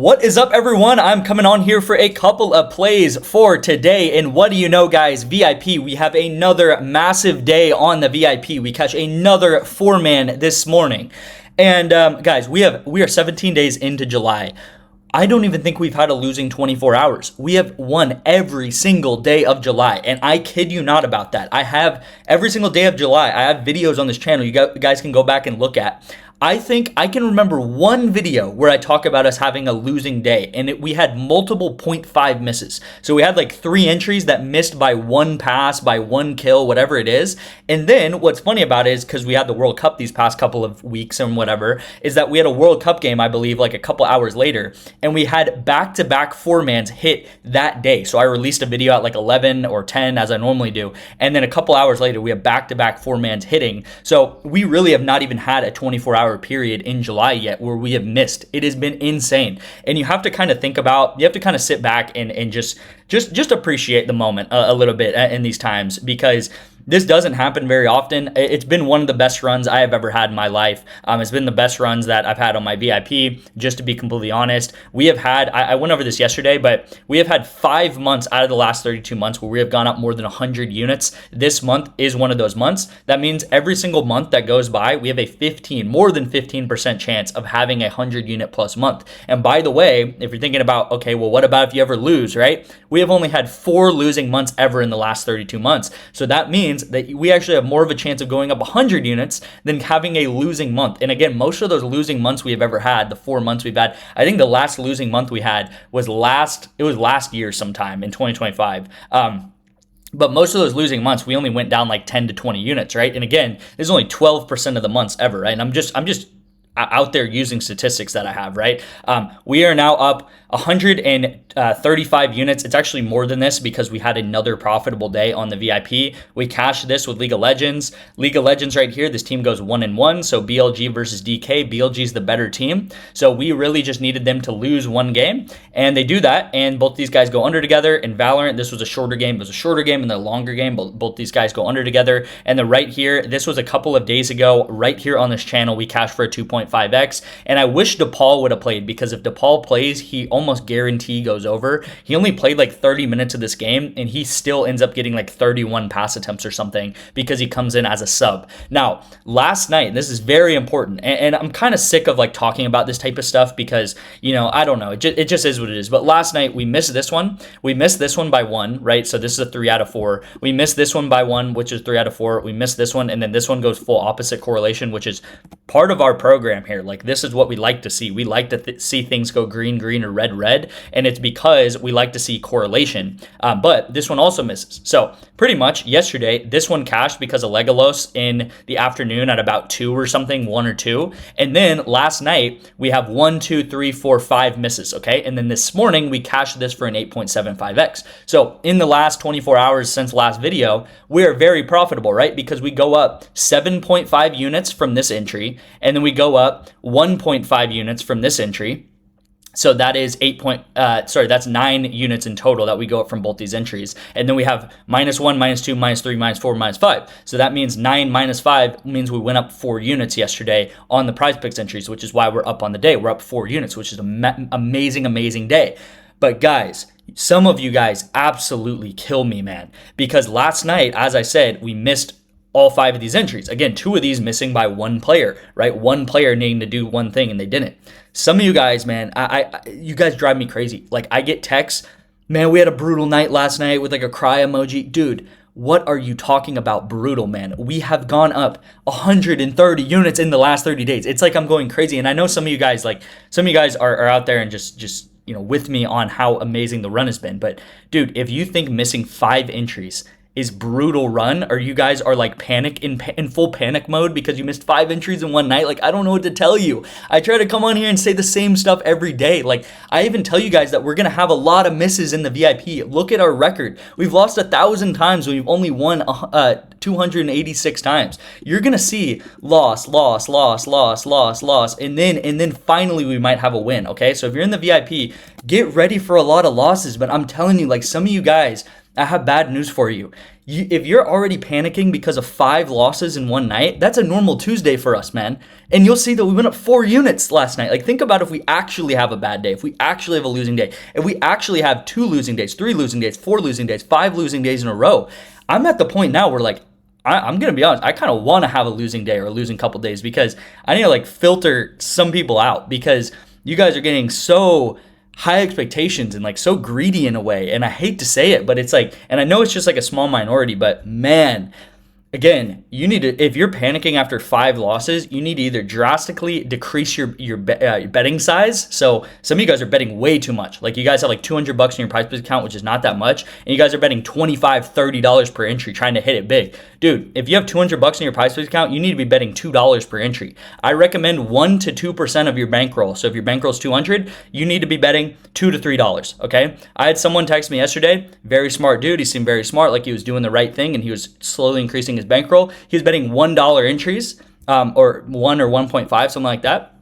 What is up, everyone? I'm coming on here for a couple of plays for today, and what do you know, guys? VIP, we have another massive day on the VIP. We catch another four-man this morning, and guys, we are 17 days into July. I don't even think we've had a losing 24 hours. We have won every single day of July, and I kid you not about that. I have every single day of July. I have videos on this channel you guys can go back and look at. I think I can remember one video where I talk about us having a losing day, and we had multiple 0.5 misses. So we had like 3 entries that missed by 1 pass, by 1 kill, whatever it is. And then what's funny about it is, because we had the World Cup these past couple of weeks and whatever, is that we had a World Cup game, I believe, like a couple hours later, and we had back-to-back four-mans hit that day. So I released a video at like 11 or 10, as I normally do, and then a couple hours later, we have back-to-back four-mans hitting. So we really have not even had a 24-hour period in July yet where we have missed. It has been insane. And you have to kind of think about, you have to kind of sit back and just appreciate the moment a little bit in these times, because this doesn't happen very often. It's been one of the best runs I have ever had in my life. It's been the best runs that I've had on my VIP, just to be completely honest. We have had, I went over this yesterday, but we have had 5 months out of the last 32 months where we have gone up more than 100 units. This month is one of those months. That means every single month that goes by, we have a more than 15% chance of having a 100 unit plus month. And by the way, if you're thinking about, okay, well, what about if you ever lose, right? We have only had 4 losing months ever in the last 32 months. So that means that we actually have more of a chance of going up 100 units than having a losing month. And again, most of those losing months we have ever had, the 4 months we've had, I think the last losing month we had was last year sometime in 2025. But most of those losing months, we only went down like 10 to 20 units, right? And again, this is only 12% of the months ever, right? And I'm just out there using statistics that I have, right? We are now up 135 units. It's actually more than this because we had another profitable day on the VIP. We cashed this with League of Legends. League of Legends right here, this team goes 1-1. So BLG versus DK. BLG is the better team. So we really just needed them to lose 1 game, and they do that. And both these guys go under together. In Valorant, this was a shorter game. It was a shorter game and a longer game. Both these guys go under together. And then right here, this was a couple of days ago, right here on this channel, we cashed for a 2.5x. And I wish DePaul would have played, because if DePaul plays, he almost guarantee goes over. He only played like 30 minutes of this game, and he still ends up getting like 31 pass attempts or something because he comes in as a sub. Now, last night, this is very important, and I'm kind of sick of like talking about this type of stuff because, you know, I don't know, it just is what it is. But last night, we missed this one. We missed this one by 1, right? So this is a 3 out of 4. We missed this one by 1, which is 3 out of 4. We missed this one, and then this one goes full opposite correlation, which is part of our program here. Like, this is what we like to see. We like to see things go green, green, or red, red, and it's because we like to see correlation. But this one also misses. So pretty much yesterday, this one cashed because of Legolos in the afternoon at about 2 or something, 1 or 2. And then last night, we have 1, 2, 3, 4, 5 misses, okay? And then this morning, we cashed this for an 8.75x. So in the last 24 hours since last video, we are very profitable, right? Because we go up 7.5 units from this entry, and then we go up 1.5 units from this entry. So that is that's 9 units in total that we go up from both these entries. And then we have -1, -2, -3, -4, -5. So that means 9 minus 5 means we went up 4 units yesterday on the PrizePicks entries, which is why we're up on the day. We're up 4 units, which is an amazing day. But guys, some of you guys absolutely kill me, man. Because last night, as I said, we missed all 5 of these entries. Again, 2 of these missing by 1 player, right? 1 player needing to do 1 thing and they didn't. Some of you guys, man, you guys drive me crazy. Like, I get texts, man, we had a brutal night last night with like a cry emoji. Dude, what are you talking about brutal, man? We have gone up 130 units in the last 30 days. It's like I'm going crazy. And I know some of you guys are out there and just you know, with me on how amazing the run has been. But dude, if you think missing 5 entries is brutal run, or you guys are like in full panic mode because you missed 5 entries in one night, like, I don't know what to tell you. I try to come on here and say the same stuff every day. Like, I even tell you guys that we're gonna have a lot of misses in the VIP. Look at our record. We've lost 1,000 times when we've only won 286 times. You're gonna see loss, and then finally we might have a win. Okay, so if you're in the VIP, get ready for a lot of losses. But I'm telling you, like, some of you guys, I have bad news for you. If you're already panicking because of 5 losses in one night, that's a normal Tuesday for us, man. And you'll see that we went up 4 units last night. Like, think about if we actually have a bad day, if we actually have a losing day, if we actually have 2 losing days, 3 losing days, 4 losing days, 5 losing days in a row. I'm at the point now where, like, I'm going to be honest, I kind of want to have a losing day or a losing couple days because I need to, like, filter some people out because you guys are getting so high expectations and, like, so greedy in a way. And I hate to say it, but it's like, and I know it's just like a small minority, but man, again, you need to, if you're panicking after 5 losses, you need to either drastically decrease your betting size. So some of you guys are betting way too much. Like, you guys have like $200 in your PrizePicks account, which is not that much. And you guys are betting $25, $30 per entry trying to hit it big. Dude, if you have $200 in your PrizePicks account, you need to be betting $2 per entry. I recommend 1 to 2% of your bankroll. So if your bankroll is 200, you need to be betting $2 to $3, okay? I had someone text me yesterday, very smart dude. He seemed very smart, like he was doing the right thing, and he was slowly increasing his bankroll. He was betting $1 entries, or 1 or 1.5, something like that.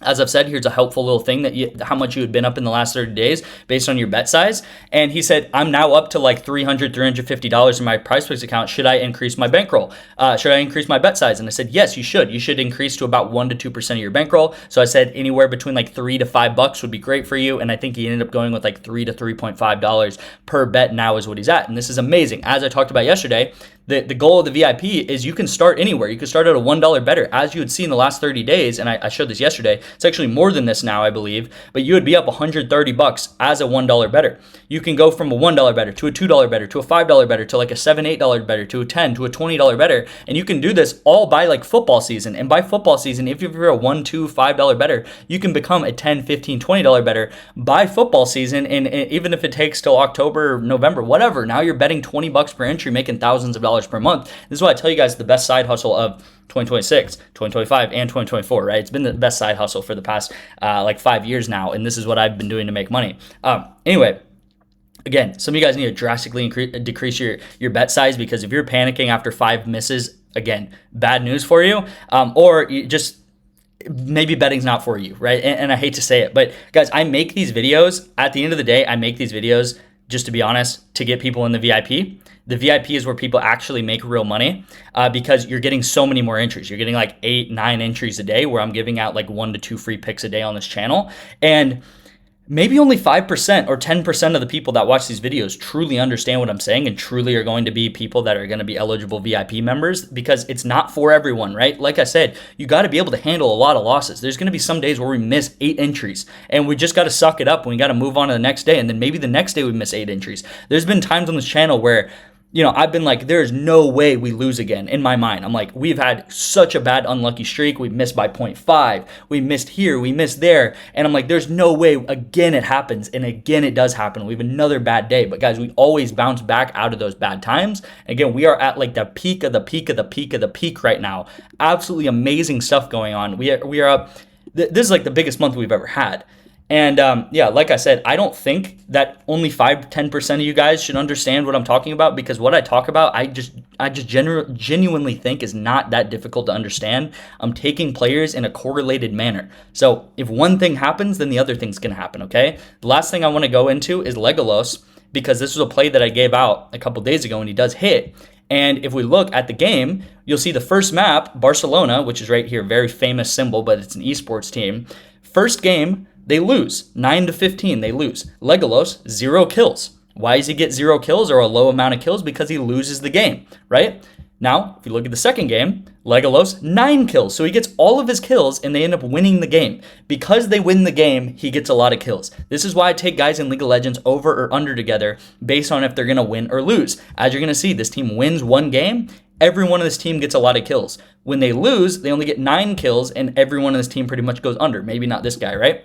As I've said, here's a helpful little thing that how much you had been up in the last 30 days based on your bet size. And he said, I'm now up to like $300, $350 in my PrizePicks account. Should I increase my bankroll? Should I increase my bet size? And I said, yes, you should. You should increase to about 1 to 2% of your bankroll. So I said anywhere between like $3 to $5 would be great for you. And I think he ended up going with like $3 to $3.5 per bet now is what he's at. And this is amazing. As I talked about yesterday, the goal of the VIP is you can start anywhere. You can start at a $1 better, as you would see in the last 30 days. And I showed this yesterday. It's actually more than this now, I believe. But you would be up $130 as a $1 better. You can go from a $1 better to a $2 better to a $5 better to like a $7, $8 better to a $10 to a $20 better. And you can do this all by like football season. And by football season, if you're a $1, $2, $5 better, you can become a $10, $15, $20 better by football season. And even if it takes till October, November, whatever, now you're betting $20 per entry, making thousands of dollars per month. This is why I tell you guys the best side hustle of 2026, 2025, and 2024, right? It's been the best side hustle for the past like 5 years now, and this is what I've been doing to make money. Anyway, again, some of you guys need to drastically decrease your bet size, because if you're panicking after 5 misses, again, bad news for you, or you just maybe betting's not for you, right? And I hate to say it, but guys, I make these videos, at the end of the day, I make these videos, just to be honest, to get people in the VIP. The VIP is where people actually make real money, because you're getting so many more entries. You're getting like 8, 9 entries a day, where I'm giving out like 1 to 2 free picks a day on this channel. And maybe only 5% or 10% of the people that watch these videos truly understand what I'm saying and truly are going to be people that are going to be eligible VIP members, because it's not for everyone, right? Like I said, you got to be able to handle a lot of losses. There's going to be some days where we miss 8 entries and we just got to suck it up and we got to move on to the next day. And then maybe the next day we miss 8 entries. There's been times on this channel where, you know, I've been like, there's no way we lose again. In my mind, I'm like, we've had such a bad unlucky streak. We've missed by 0.5. We missed here. We missed there. And I'm like, there's no way again it happens. And again, it does happen. We have another bad day. But guys, we always bounce back out of those bad times. Again, we are at like the peak of the peak of the peak of the peak right now. Absolutely amazing stuff going on. We are up. This is like the biggest month we've ever had. And yeah, like I said, I don't think that only 5-10% of you guys should understand what I'm talking about, because what I talk about, I just genuinely think is not that difficult to understand. I'm taking players in a correlated manner. So if one thing happens, then the other thing's going to happen, okay? The last thing I want to go into is Legolos, because this was a play that I gave out a couple days ago and he does hit. And if we look at the game, you'll see the first map, Barcelona, which is right here, very famous symbol, but it's an esports team. First game, they lose. 9 to 15, they lose. Legolos, 0 kills. Why does he get 0 kills or a low amount of kills? Because he loses the game, right? Now, if you look at the second game, Legolos, 9 kills. So he gets all of his kills and they end up winning the game. Because they win the game, he gets a lot of kills. This is why I take guys in League of Legends over or under together based on if they're going to win or lose. As you're going to see, this team wins one game. Every one of this team gets a lot of kills. When they lose, they only get 9 kills and every one of this team pretty much goes under. Maybe not this guy, right?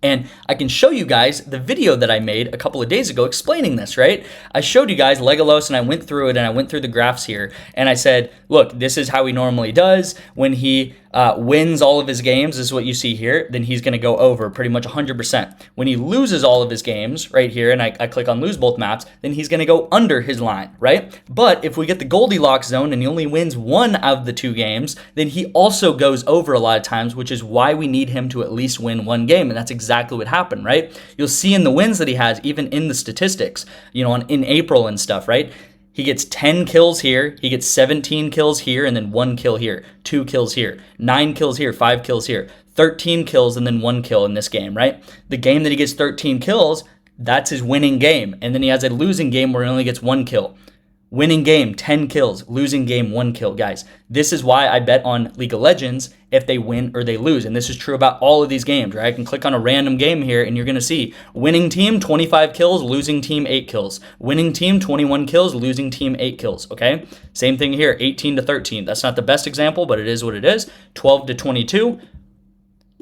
And I can show you guys the video that I made a couple of days ago explaining this, right? I showed you guys Legolos and I went through it and I went through the graphs here and I said, look, this is how he normally does when he wins all of his games, this is what you see here, then he's going to go over pretty much 100%. When he loses all of his games right here, and I click on lose both maps, then he's going to go under his line, right? But if we get the Goldilocks zone and he only wins one of the 2 games, then he also goes over a lot of times, which is why we need him to at least win 1 game. And that's exactly what happened, right? You'll see in the wins that he has, even in the statistics, you know, in April and stuff, right? He gets 10 kills here, he gets 17 kills here, and then 1 kill here, 2 kills here, 9 kills here, 5 kills here, 13 kills, and then 1 kill in this game, right? The game that he gets 13 kills, that's his winning game. And then he has a losing game where he only gets 1 kill. Winning game, 10 kills. Losing game, 1 kill. Guys, this is why I bet on League of Legends if they win or they lose. And this is true about all of these games, right? I can click on a random game here and you're going to see winning team, 25 kills, losing team, 8 kills. Winning team, 21 kills, losing team, 8 kills, okay? Same thing here, 18 to 13. That's not the best example, but it is what it is. 12 to 22.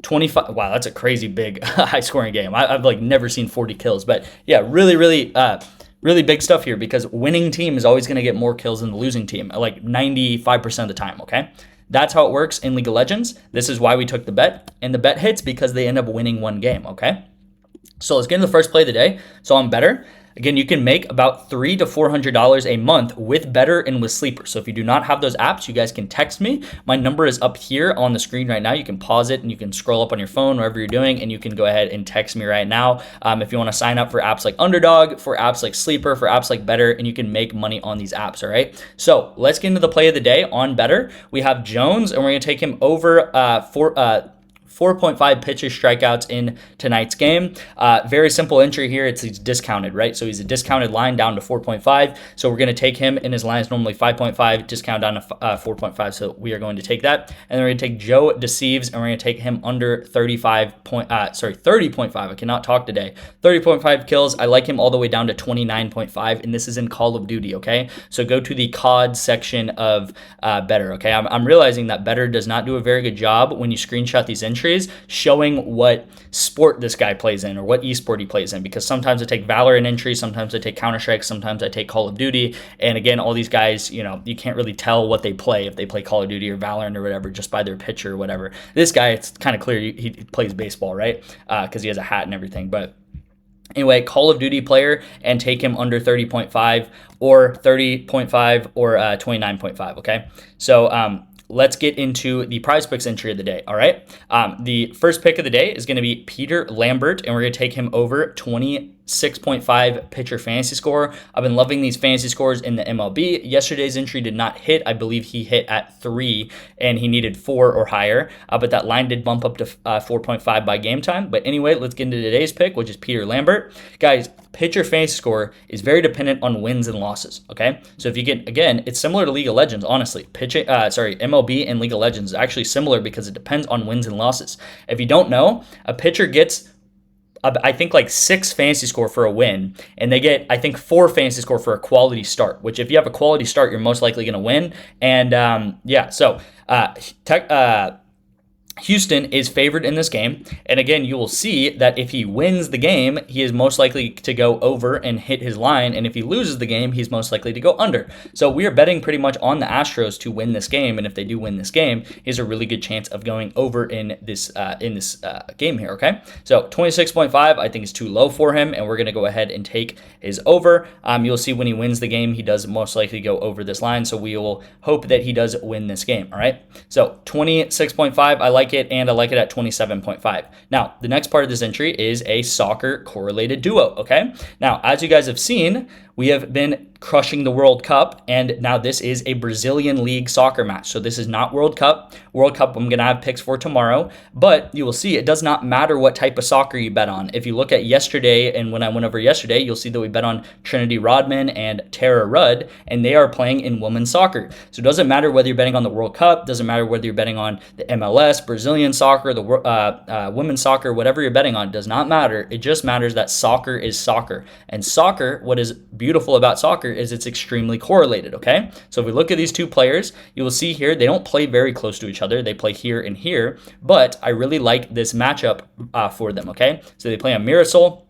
25. Wow, that's a crazy big high scoring game. I've like never seen 40 kills, but yeah, really big stuff here because winning team is always going to get more kills than the losing team, like 95% of the time, okay? That's how it works in League of Legends. This is why we took the bet, and the bet hits because they end up winning 1 game, okay? So let's get into the first play of the day. So on BETR, again, you can make about $300 to $400 a month with BETR and with Sleeper. So if you do not have those apps, you guys can text me. My number is up here on the screen right now. You can pause it and you can scroll up on your phone, wherever you're doing, and you can go ahead and text me right now if you want to sign up for apps like Underdog, for apps like Sleeper, for apps like BETR, and you can make money on these apps, all right? So let's get into the play of the day on BETR. We have Jones, and we're going to take him over 4.5 pitches, strikeouts in tonight's game. Very simple entry here. He's discounted, right? So he's a discounted line down to 4.5. So we're going to take him, and his line is normally 5.5, discount down to 4.5. So we are going to take that. And then we're going to take Joe Deceives, and we're going to take him under 30.5. I cannot talk today. 30.5 kills. I like him all the way down to 29.5. And this is in Call of Duty, okay? So go to the COD section of BETR, okay? I'm realizing that BETR does not do a very good job when you screenshot these entries showing what sport this guy plays in or what esport he plays in, because sometimes I take Valorant entries, sometimes I take Counter-Strike, sometimes I take Call of Duty, and again, all these guys, you know, you can't really tell what they play, if they play Call of Duty or Valorant or whatever, just by their picture or whatever. This guy, it's kind of clear he plays baseball, right? Because he has a hat and everything, but anyway, Call of Duty player, and take him under 30.5 or 30.5 or 29.5, okay? So let's get into the PrizePicks entry of the day, all right? The first pick of the day is going to be Peter Lambert, and we're going to take him over 26.5 pitcher fantasy score. I've been loving these fantasy scores in the MLB. Yesterday's entry did not hit. I believe he hit at 3, and he needed 4 or higher, but that line did bump up to 4.5 by game time. But anyway, let's get into today's pick, which is Peter Lambert. Guys, pitcher fantasy score is very dependent on wins and losses, okay? So if you get, again, it's similar to League of Legends, honestly. MLB and League of Legends is actually similar because it depends on wins and losses. If you don't know, a pitcher gets, I think, like 6 fantasy score for a win, and they get, I think, 4 fantasy score for a quality start, which if you have a quality start, you're most likely going to win. And yeah, so Houston is favored in this game, and again, you will see that if he wins the game, he is most likely to go over and hit his line, and if he loses the game, he's most likely to go under. So we are betting pretty much on the Astros to win this game, and if they do win this game, he has a really good chance of going over in this game here, okay? So 26.5, I think is too low for him, and we're going to go ahead and take his over. You'll see when he wins the game, he does most likely go over this line, so we will hope that he does win this game, all right? So 26.5, I like it, and I like it at 27.5. Now, the next part of this entry is a soccer correlated duo, okay? Now, as you guys have seen, we have been crushing the World Cup, and now this is a Brazilian League soccer match. So this is not World Cup. World Cup, I'm going to have picks for tomorrow, but you will see it does not matter what type of soccer you bet on. If you look at yesterday, and when I went over yesterday, you'll see that we bet on Trinity Rodman and Tara Rudd, and they are playing in women's soccer. So it doesn't matter whether you're betting on the World Cup, doesn't matter whether you're betting on the MLS, Brazilian soccer, the women's soccer, whatever you're betting on, does not matter. It just matters that soccer is soccer. And soccer, what is beautiful about soccer is it's extremely correlated, okay? So if we look at these two players, you will see here they don't play very close to each other. They play here and here, but I really like this matchup for them, okay? So they play on Mirasol.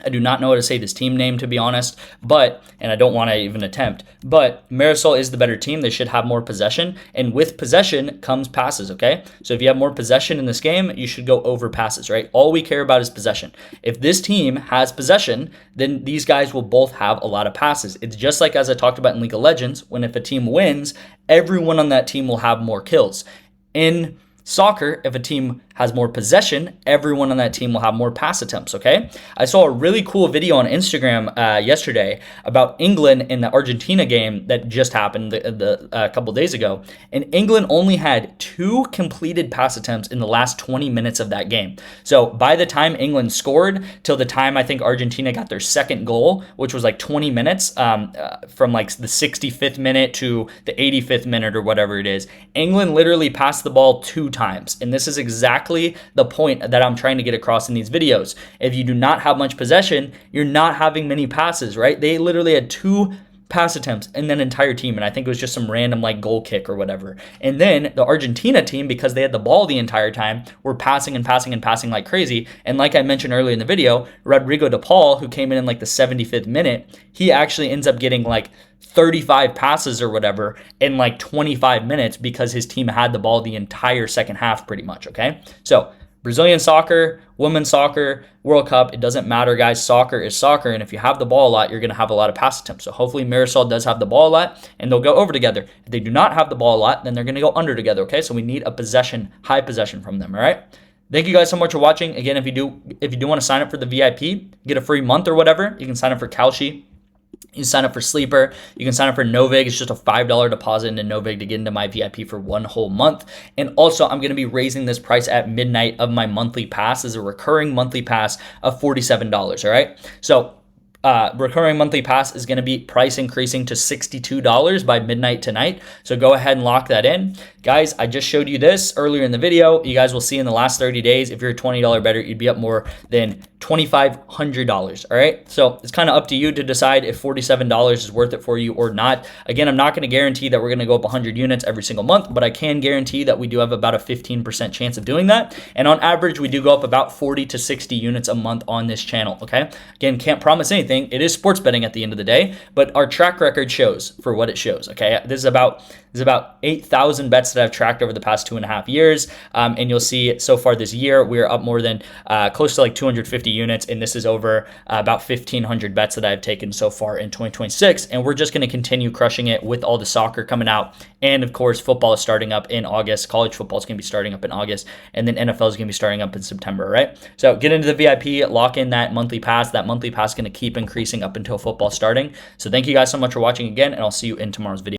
I do not know how to say this team name, to be honest, and I don't want to even attempt, but Marisol is the better team. They should have more possession, and with possession comes passes, okay? So if you have more possession in this game, you should go over passes, right? All we care about is possession. If this team has possession, then these guys will both have a lot of passes. It's just like as I talked about in League of Legends, when if a team wins, everyone on that team will have more kills. In soccer, if a team has more possession, everyone on that team will have more pass attempts, okay? I saw a really cool video on Instagram yesterday about England in the Argentina game that just happened a couple days ago, and England only had 2 completed pass attempts in the last 20 minutes of that game. So by the time England scored till the time I think Argentina got their second goal, which was like 20 minutes from like the 65th minute to the 85th minute or whatever it is, England literally passed the ball 2 times, and this is exactly the point that I'm trying to get across in these videos. If you do not have much possession, you're not having many passes, right? They literally had 2 pass attempts in that entire team, and I think it was just some random like goal kick or whatever. And then the Argentina team, because they had the ball the entire time, were passing and passing and passing like crazy. And like I mentioned earlier in the video, Rodrigo de Paul, who came in like the 75th minute, he actually ends up getting like 35 passes or whatever in like 25 minutes because his team had the ball the entire second half pretty much, okay? So Brazilian soccer, women's soccer, World Cup, it doesn't matter, guys. Soccer is soccer, and if you have the ball a lot, you're going to have a lot of pass attempts. So hopefully Marisol does have the ball a lot, and they'll go over together. If they do not have the ball a lot, then they're going to go under together, okay? So we need a possession, high possession from them, all right? Thank you guys so much for watching. Again, if you do want to sign up for the VIP, get a free month or whatever, you can sign up for Kalshi. You can sign up for Sleeper. You can sign up for NOVIG. It's just a $5 deposit into NOVIG to get into my VIP for 1 whole month. And also, I'm going to be raising this price at midnight of my monthly pass as a recurring monthly pass of $47, all right? So recurring monthly pass is going to be price increasing to $62 by midnight tonight. So go ahead and lock that in. Guys, I just showed you this earlier in the video. You guys will see in the last 30 days, if you're a $20 better, you'd be up more than $2,500, all right? So it's kind of up to you to decide if $47 is worth it for you or not. Again, I'm not going to guarantee that we're going to go up 100 units every single month, but I can guarantee that we do have about a 15% chance of doing that. And on average, we do go up about 40 to 60 units a month on this channel, okay? Again, can't promise anything. It is sports betting at the end of the day, but our track record shows for what it shows, okay? This is about 8,000 bets that I've tracked over the past 2.5 years, and you'll see so far this year, we're up more than close to like 250 units, and this is over about 1,500 bets that I've taken so far in 2026, and we're just going to continue crushing it with all the soccer coming out, and of course, football is starting up in August, college football is going to be starting up in August, and then NFL is going to be starting up in September, right? So get into the VIP, lock in that monthly pass is going to keep increasing up until football starting. So thank you guys so much for watching again, and I'll see you in tomorrow's video.